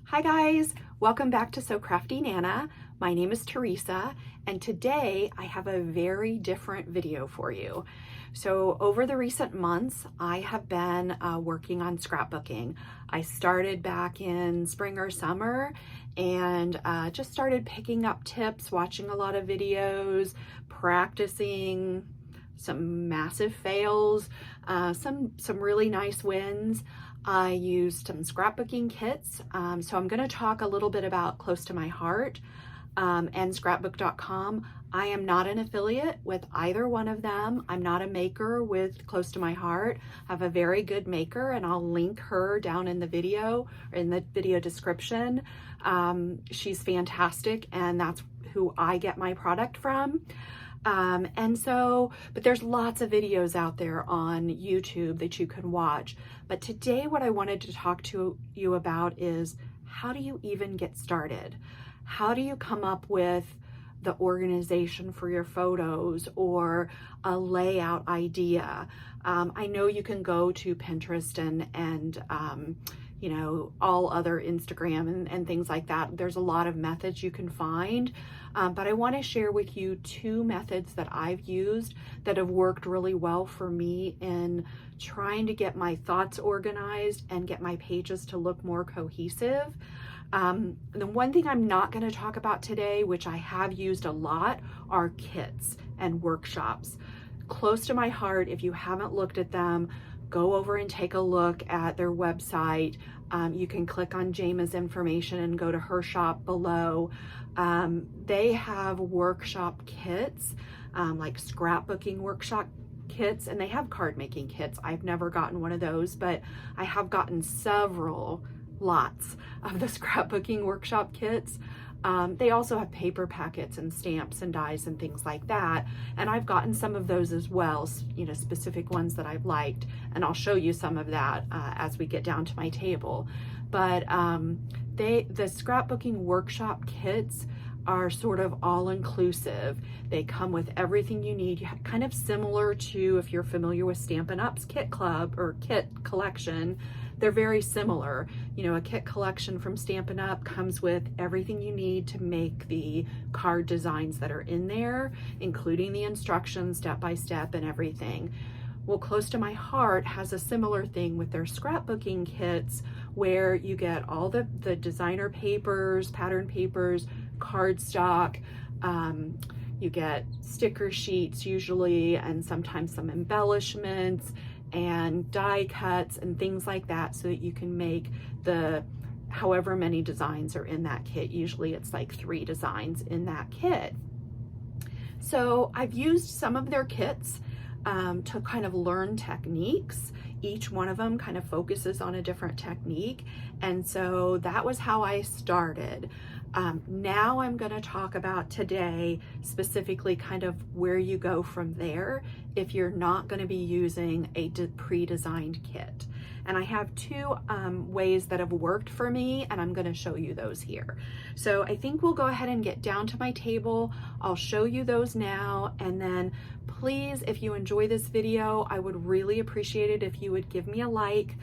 Hi guys, welcome back to So Crafty Nana. My name is Teresa, and today I have a very different video for you. So over the recent months, I have been working on scrapbooking. I started back in spring or summer and just started picking up tips, watching a lot of videos, practicing some massive fails, some really nice wins. I used some scrapbooking kits. So I'm going to talk a little bit about Close to My Heart and scrapbook.com. I am not an affiliate with either one of them. I'm not a maker with Close to My Heart. I have a very good maker and I'll link her down in the video or in the video description. She's fantastic and that's who I get my product from. But there's lots of videos out there on YouTube that you can watch. But today what I wanted to talk to you about is how do you even get started? How do you come up with the organization for your photos or a layout idea? I know you can go to Pinterest and you know, all other Instagram and things like that. There's a lot of methods you can find, but I want to share with you two methods that I've used that have worked really well for me in trying to get my thoughts organized and get my pages to look more cohesive. The one thing I'm not going to talk about today, which I have used a lot, are kits and workshops. Close to My Heart, if you haven't looked at them, go over and take a look at their website. You can click on Jama's information and go to her shop below. They have workshop kits, like scrapbooking workshop kits, and they have card making kits. I've never gotten one of those, but I have gotten lots of the scrapbooking workshop kits. They also have paper packets and stamps and dies and things like that. And I've gotten some of those as well, you know, specific ones that I've liked. And I'll show you some of that as we get down to my table. But the scrapbooking workshop kits are sort of all-inclusive. They come with everything you need, kind of similar to if you're familiar with Stampin' Up's kit club or kit collection. They're very similar. You know, a kit collection from Stampin' Up comes with everything you need to make the card designs that are in there, including the instructions step by step and everything. Well, Close to My Heart has a similar thing with their scrapbooking kits where you get all the designer papers, pattern papers, cardstock, you get sticker sheets usually, and sometimes some embellishments and die cuts and things like that so that you can make the however many designs are in that kit. Usually it's like 3 designs in that kit. So I've used some of their kits to kind of learn techniques. Each one of them kind of focuses on a different technique. And so that was how I started. Now I'm going to talk about today specifically kind of where you go from there if you're not going to be using a pre-designed kit. And I have 2 ways that have worked for me, and I'm going to show you those here. So I think we'll go ahead and get down to my table. I'll show you those now, and then please, if you enjoy this video, I would really appreciate it if you would give me a like,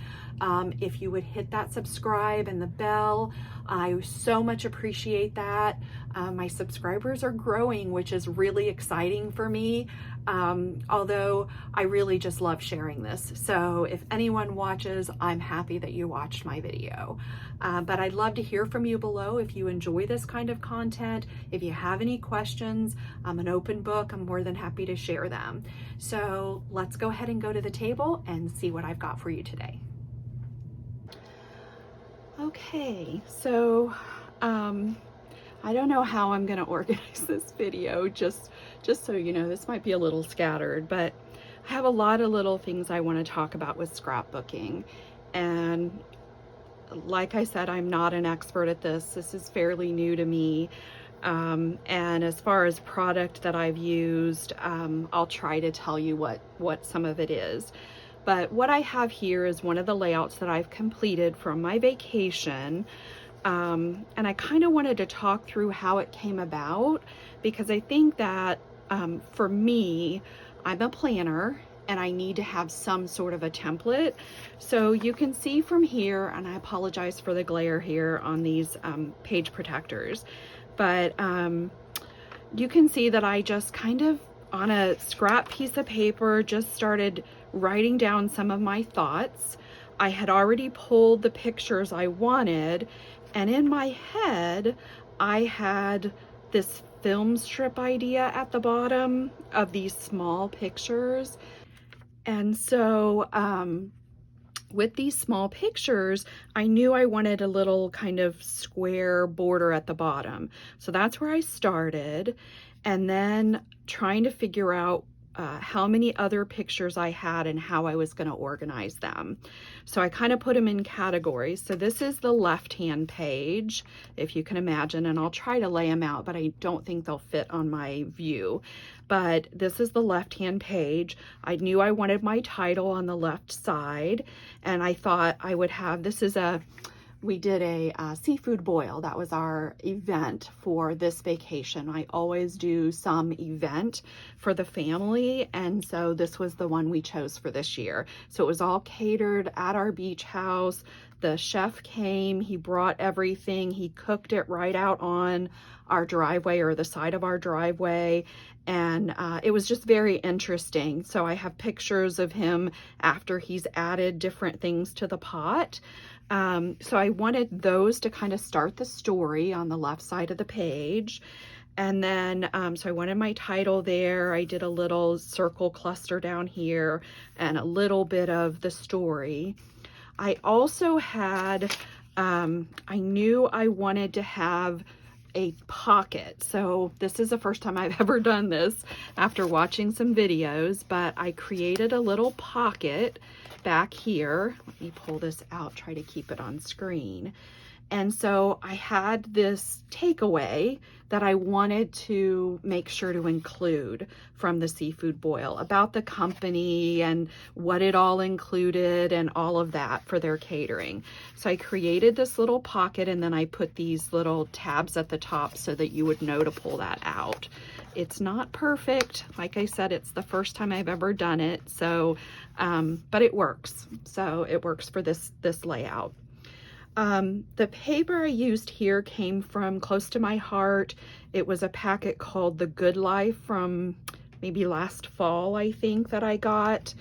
if you would hit that subscribe and the bell. I so much appreciate that. My subscribers are growing, which is really exciting for me. Although I really just love sharing this. So if anyone watches, I'm happy that you watched my video. But I'd love to hear from you below if you enjoy this kind of content. If you have any questions, I'm an open book. I'm more than happy to share them. So let's go ahead and go to the table and see what I've got for you today. Okay, so I don't know how I'm gonna organize this video, just so you know, this might be a little scattered, but I have a lot of little things I want to talk about with scrapbooking. And like I said, I'm not an expert at this. This is fairly new to me. And as far as product that I've used, I'll try to tell you what some of it is. But what I have here is one of the layouts that I've completed from my vacation. And I kind of wanted to talk through how it came about, because I think that for me, I'm a planner and I need to have some sort of a template. So you can see from here, and I apologize for the glare here on these page protectors, but you can see that I just kind of on a scrap piece of paper just started writing down some of my thoughts. I had already pulled the pictures I wanted, and in my head I had this film strip idea at the bottom of these small pictures. And so with these small pictures, I knew I wanted a little kind of square border at the bottom. So that's where I started. And then trying to figure out how many other pictures I had and how I was going to organize them. So I kind of put them in categories. So this is the left-hand page, if you can imagine, and I'll try to lay them out, but I don't think they'll fit on my view. But this is the left-hand page. I knew I wanted my title on the left side, and I thought I would have, we did a seafood boil. That was our event for this vacation. I always do some event for the family, and so this was the one we chose for this year. So it was all catered at our beach house. The chef came, he brought everything, he cooked it right out on our driveway or the side of our driveway, and it was just very interesting. So I have pictures of him after he's added different things to the pot. So I wanted those to kind of start the story on the left side of the page. And then, so I wanted my title there. I did a little circle cluster down here and a little bit of the story. I also had, I knew I wanted to have a pocket. So this is the first time I've ever done this after watching some videos, but I created a little pocket back here. Let me pull this out, try to keep it on screen. And so I had this takeaway that I wanted to make sure to include from the seafood boil about the company and what it all included and all of that for their catering. So I created this little pocket, and then I put these little tabs at the top so that you would know to pull that out. It's not perfect. Like I said, it's the first time I've ever done it. So, but it works. So it works for this layout. The paper I used here came from close to my heart. It was a packet called The Good Life from maybe last fall, I think, that I got.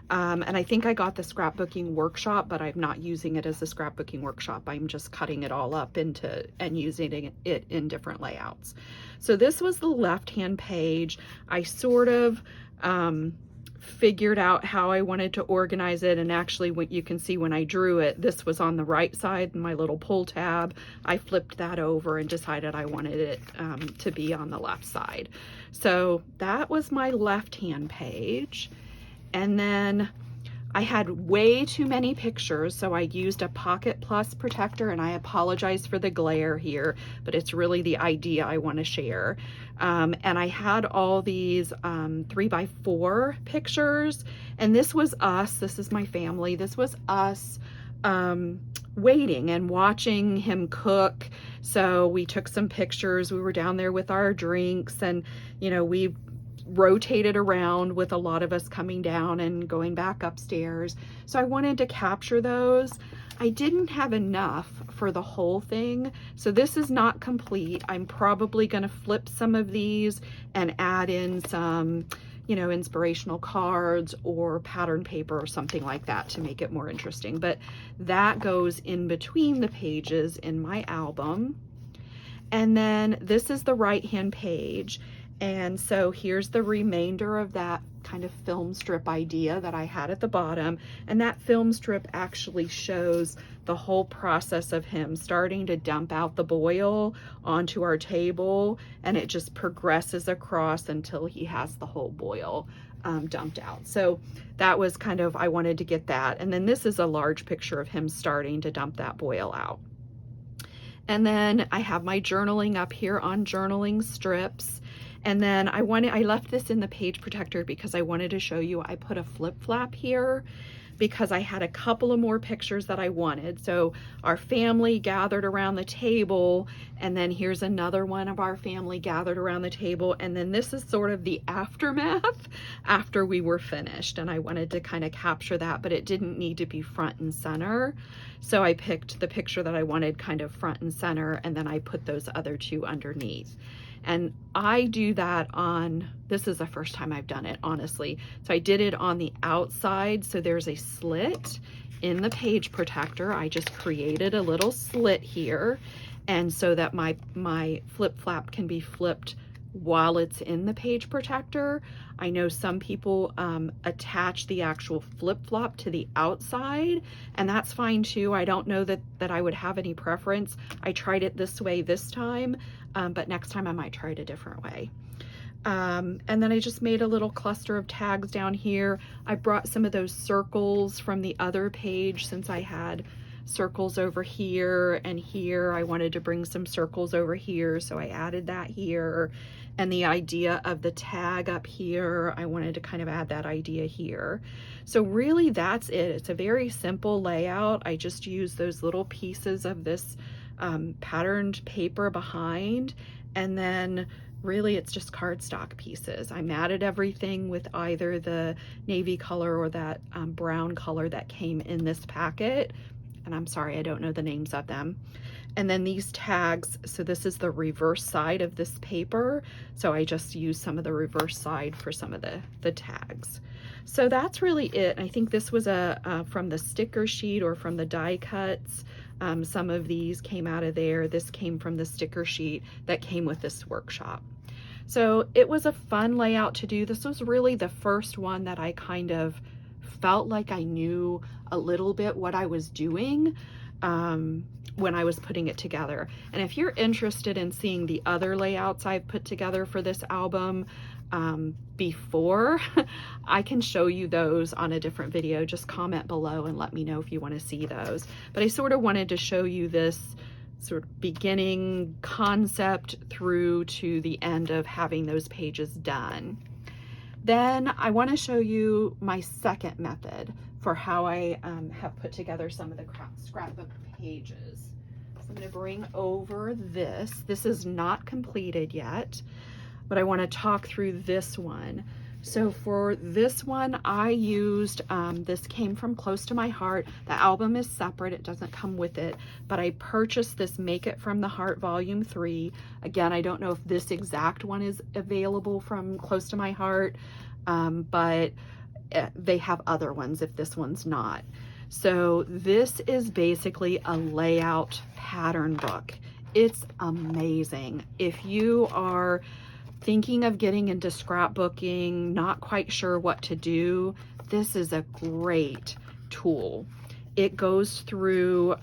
And I think I got the scrapbooking workshop, but I'm not using it as a scrapbooking workshop. I'm just cutting it all up into and using it in different layouts. So this was the left-hand page. I sort of figured out how I wanted to organize it, and actually what you can see when I drew it, this was on the right side in my little pull tab. I flipped that over and decided I wanted it to be on the left side. So that was my left-hand page. And then I had way too many pictures, so I used a Pocket Plus protector, and I apologize for the glare here, but it's really the idea I want to share. And I had all these 3x4 pictures, and this was us, this is my family, this was us waiting and watching him cook. So we took some pictures, we were down there with our drinks, and you know, we rotated around with a lot of us coming down and going back upstairs. So I wanted to capture those. I didn't have enough for the whole thing, so this is not complete. I'm probably going to flip some of these and add in some, you know, inspirational cards or pattern paper or something like that to make it more interesting. But that goes in between the pages in my album. And then this is the right-hand page. And so here's the remainder of that kind of film strip idea that I had at the bottom. And that film strip actually shows the whole process of him starting to dump out the boil onto our table, and it just progresses across until he has the whole boil dumped out. So that was kind of, I wanted to get that. And then this is a large picture of him starting to dump that boil out. And then I have my journaling up here on journaling strips. And then I left this in the page protector because I wanted to show you, I put a flip flap here because I had a couple of more pictures that I wanted. So our family gathered around the table, and then here's another one of our family gathered around the table, and then this is sort of the aftermath after we were finished, and I wanted to kind of capture that, but it didn't need to be front and center. So I picked the picture that I wanted kind of front and center, and then I put those other two underneath. And I do that on, this is the first time I've done it, honestly. So I did it on the outside. So there's a slit in the page protector. I just created a little slit here. And so that my flip flap can be flipped while it's in the page protector. I know some people attach the actual flip flop to the outside, and that's fine too. I don't know that I would have any preference. I tried it this way this time, but next time I might try it a different way. And then I just made a little cluster of tags down here. I brought some of those circles from the other page, since I had circles over here and here. I wanted to bring some circles over here, so I added that here. And the idea of the tag up here, I wanted to kind of add that idea here. So really that's it. It's a very simple layout. I just use those little pieces of this patterned paper behind, and then really it's just cardstock pieces. I matted everything with either the navy color or that brown color that came in this packet. And I'm sorry, I don't know the names of them. And then these tags, so this is the reverse side of this paper. So I just used some of the reverse side for some of the tags. So that's really it. I think this was from the sticker sheet or from the die cuts. Some of these came out of there. This came from the sticker sheet that came with this workshop. So it was a fun layout to do. This was really the first one that I kind of felt like I knew a little bit what I was doing when I was putting it together. And if you're interested in seeing the other layouts I've put together for this album before, I can show you those on a different video. Just comment below and let me know if you want to see those. But I sort of wanted to show you this sort of beginning concept through to the end of having those pages done. Then I want to show you my second method for how I have put together some of the scrapbook pages. So I'm going to bring over this. This is not completed yet, but I want to talk through this one. So for this one, I used, this came from Close to My Heart. The album is separate, it doesn't come with it, but I purchased this Make It From the Heart Volume 3. Again, I don't know if this exact one is available from Close to My Heart, but they have other ones if this one's not. So this is basically a layout pattern book. It's amazing. If you are thinking of getting into scrapbooking, not quite sure what to do, this is a great tool. It goes through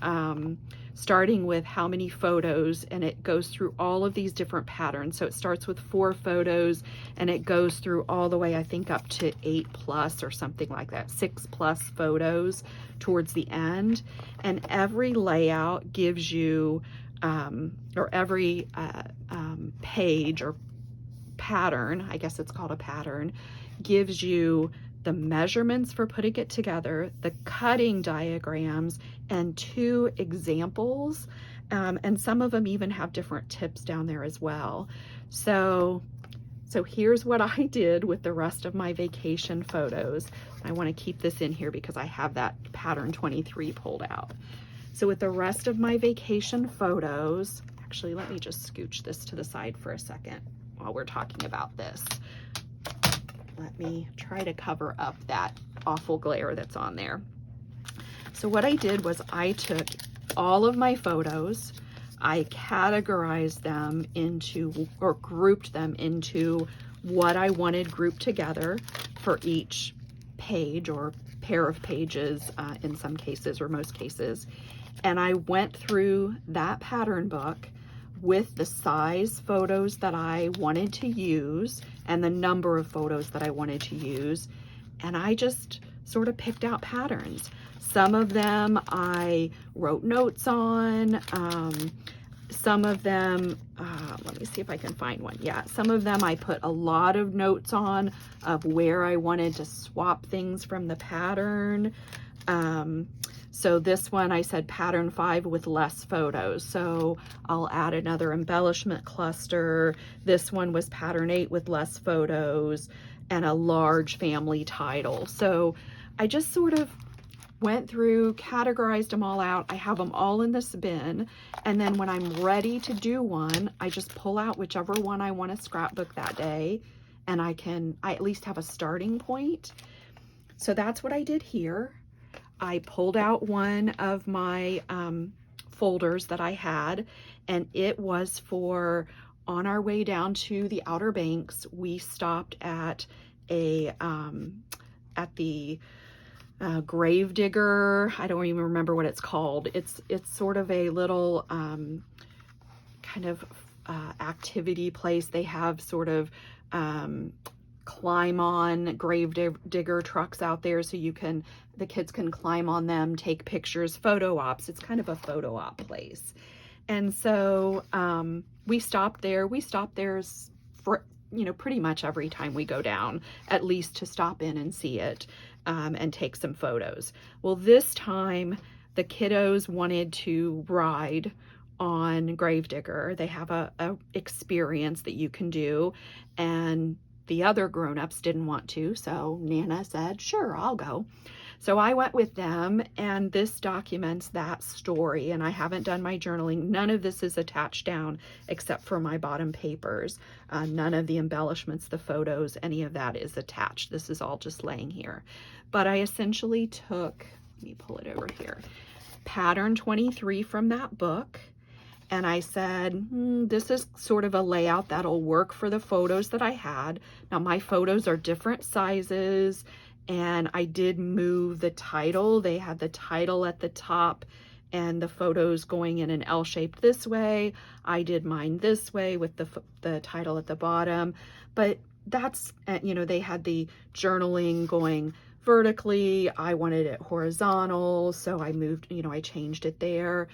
starting with how many photos, and it goes through all of these different patterns. So it starts with 4 photos and it goes through all the way, I think, up to 8+ or something like that, 6+ photos towards the end. And every layout gives you, or every page or pattern, I guess it's called a pattern, gives you the measurements for putting it together, the cutting diagrams, and 2 examples. And some of them even have different tips down there as well. So here's what I did with the rest of my vacation photos. I want to keep this in here because I have that pattern 23 pulled out. So with the rest of my vacation photos, actually, let me just scooch this to the side for a second while we're talking about this. Let me try to cover up that awful glare that's on there. So what I did was I took all of my photos, I categorized them into, or grouped them into what I wanted grouped together for each page or pair of pages in some cases or most cases. And I went through that pattern book with the size photos that I wanted to use and the number of photos that I wanted to use. And I just sort of picked out patterns. Some of them I wrote notes on. Some of them let me see if I can find one. Yeah, some of them I put a lot of notes on of where I wanted to swap things from the pattern. So this one I said pattern 5 with less photos. So I'll add another embellishment cluster. This one was pattern 8 with less photos and a large family title. So I just sort of went through, categorized them all out. I have them all in this bin. And then when I'm ready to do one, I just pull out whichever one I want to scrapbook that day. And I at least have a starting point. So that's what I did here. I pulled out one of my folders that I had, and it was for, on our way down to the Outer Banks, we stopped at the Gravedigger. I don't even remember what it's called. It's sort of a little kind of activity place. They have sort of climb on Gravedigger trucks out there, so the kids can climb on them, take pictures, photo ops. It's kind of a photo op place. And so we stopped there. We stop there for, pretty much every time we go down, at least to stop in and see it and take some photos. Well, this time the kiddos wanted to ride on Gravedigger. They have a experience that you can do, and the other grown-ups didn't want to, so Nana said, sure, I'll go. So I went with them, and this documents that story, and I haven't done my journaling. None of this is attached down except for my bottom papers. None of the embellishments, the photos, any of that is attached. This is all just laying here. But I essentially took, let me pull it over here, pattern 23 from that book, and I said, this is sort of a layout that'll work for the photos that I had. Now my photos are different sizes, and I did move the title. They had the title at the top and the photos going in an L shape this way. I did mine this way with the title at the bottom. But that's, they had the journaling going vertically. I wanted it horizontal, so I moved, I changed it there.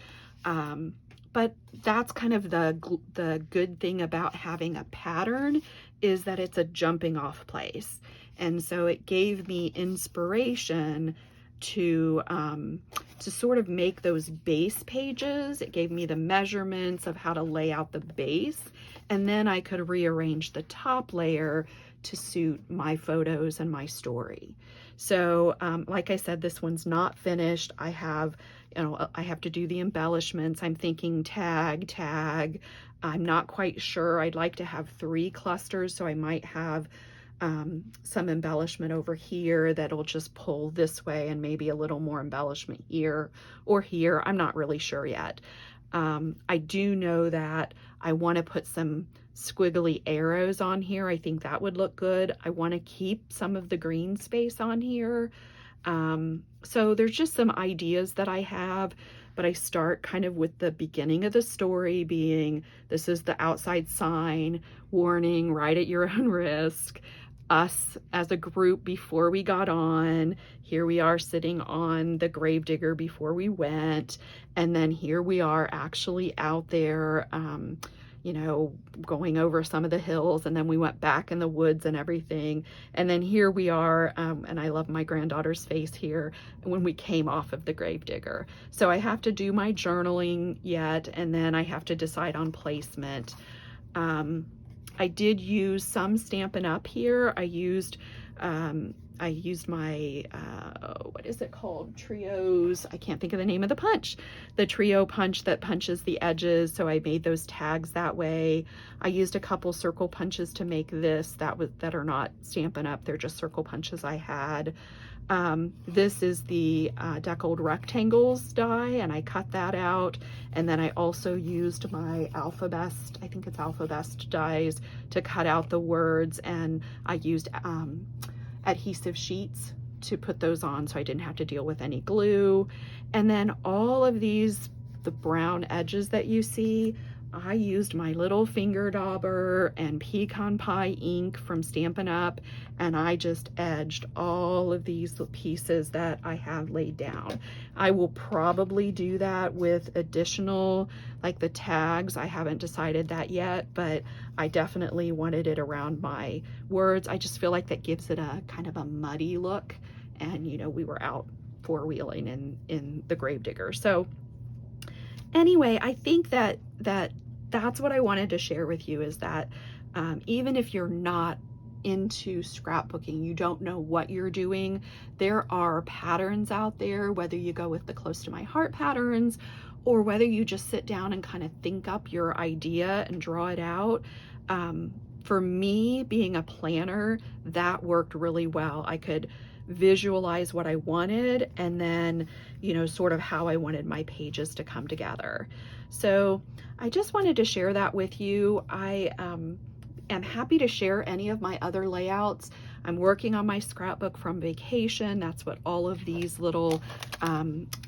But that's kind of the good thing about having a pattern, is that it's a jumping off place. And so it gave me inspiration to sort of make those base pages. It gave me the measurements of how to lay out the base, and then I could rearrange the top layer to suit my photos and my story. So like I said, this one's not finished. I have to do the embellishments. I'm thinking tag. I'm not quite sure. I'd like to have 3 clusters, so I might have some embellishment over here that'll just pull this way, and maybe a little more embellishment here or here. I'm not really sure yet. I do know that I want to put some squiggly arrows on here. I think that would look good. I want to keep some of the green space on here. So there's just some ideas that I have, but I start kind of with the beginning of the story being, this is the outside sign, warning, ride at your own risk. Us as a group before we got on, here we are sitting on the Gravedigger before we went, and then here we are actually out there, going over some of the hills, and then we went back in the woods and everything, and then here we are, and I love my granddaughter's face here, when we came off of the Gravedigger. So I have to do my journaling yet, and then I have to decide on placement. I did use some Stampin' Up here. I used my, what is it called? Trios. I can't think of the name of the punch. The trio punch that punches the edges. So I made those tags that way. I used a couple circle punches to make this that are not Stampin' Up. They're just circle punches I had. This is the Deckled Rectangles die, and I cut that out. And then I also used my Alphabest, I think it's Alphabest dies, to cut out the words, and I used adhesive sheets to put those on, so I didn't have to deal with any glue. And then all of these, the brown edges that you see, I used my little finger dauber and pecan pie ink from Stampin' Up, and I just edged all of these pieces that I have laid down. I will probably do that with additional, like the tags. I haven't decided that yet, but I definitely wanted it around my words. I just feel like that gives it a kind of a muddy look, and you know, we were out four-wheeling in the Gravedigger. So anyway, I think that's what I wanted to share with you, is that even if you're not into scrapbooking, you don't know what you're doing, there are patterns out there, whether you go with the close to my heart patterns or whether you just sit down and kind of think up your idea and draw it out. For me, being a planner, that worked really well. I could visualize what I wanted and then, you know, sort of how I wanted my pages to come together. So I just wanted to share that with you. I am happy to share any of my other layouts. I'm working on my scrapbook from vacation. That's what all of these little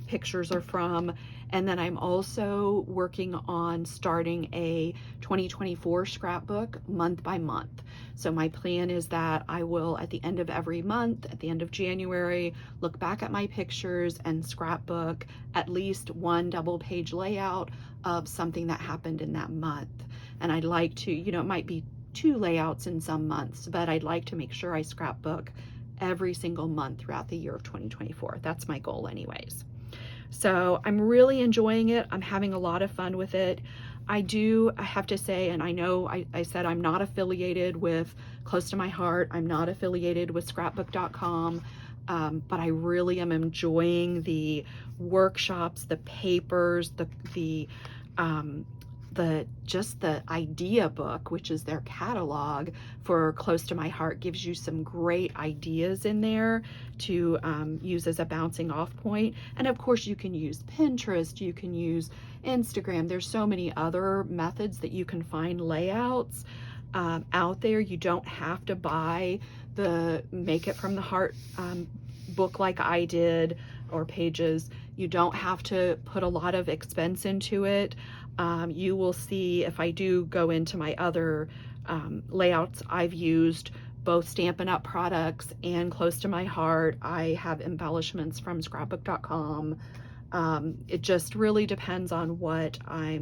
pictures are from. And then I'm also working on starting a 2024 scrapbook month by month. So my plan is that I will, at the end of every month, at the end of January, look back at my pictures and scrapbook at least one double page layout of something that happened in that month. And I'd like to, you know, it might be 2 layouts in some months, but I'd like to make sure I scrapbook every single month throughout the year of 2024. That's my goal anyways. So I'm really enjoying it. I'm having a lot of fun with it. I have to say, and I know I said I'm not affiliated with Close to My Heart. I'm not affiliated with scrapbook.com, but I really am enjoying the workshops, the papers, just the idea book, which is their catalog for Close to My Heart, gives you some great ideas in there to use as a bouncing off point. And of course you can use Pinterest, you can use Instagram. There's so many other methods that you can find layouts out there. You don't have to buy the Make It From the Heart book like I did, or pages. You don't have to put a lot of expense into it. You will see, if I do go into my other layouts, I've used both Stampin' Up products and Close to My Heart. I have embellishments from scrapbook.com. It just really depends on what I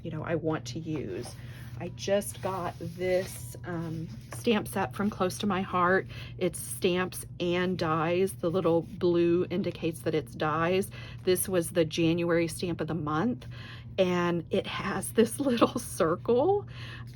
want to use. I just got this stamp set from Close to My Heart. It's stamps and dies. The little blue indicates that it's dies. This was the January stamp of the month, and it has this little circle,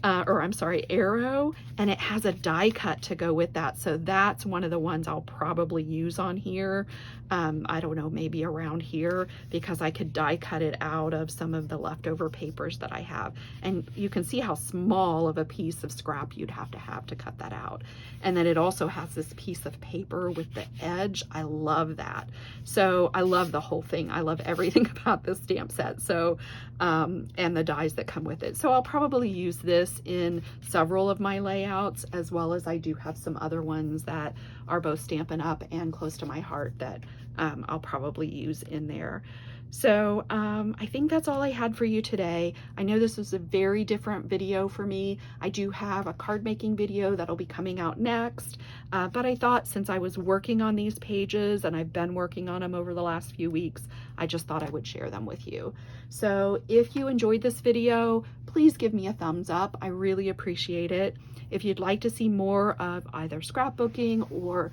arrow, and it has a die cut to go with that. So that's one of the ones I'll probably use on here. I don't know, maybe around here, because I could die cut it out of some of the leftover papers that I have. And you can see how small of a piece of scrap you'd have to cut that out. And then it also has this piece of paper with the edge. I love that. So I love the whole thing. I love everything about this stamp set. So, and the dies that come with it. So I'll probably use this in several of my layouts, as well as I do have some other ones that are both Stampin' Up and Close to My Heart that I'll probably use in there. So I think that's all I had for you today. I know this was a very different video for me. I do have a card making video that'll be coming out next, but I thought, since I was working on these pages and I've been working on them over the last few weeks, I just thought I would share them with you. So if you enjoyed this video, please give me a thumbs up. I really appreciate it. If you'd like to see more of either scrapbooking or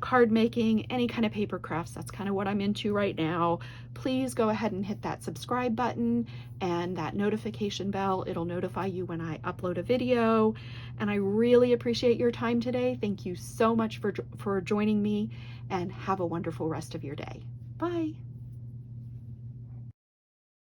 card making, any kind of paper crafts, that's kind of what I'm into right now, please go ahead and hit that subscribe button and that notification bell. It'll notify you when I upload a video. And I really appreciate your time today. Thank you so much for joining me, and have a wonderful rest of your day. Bye.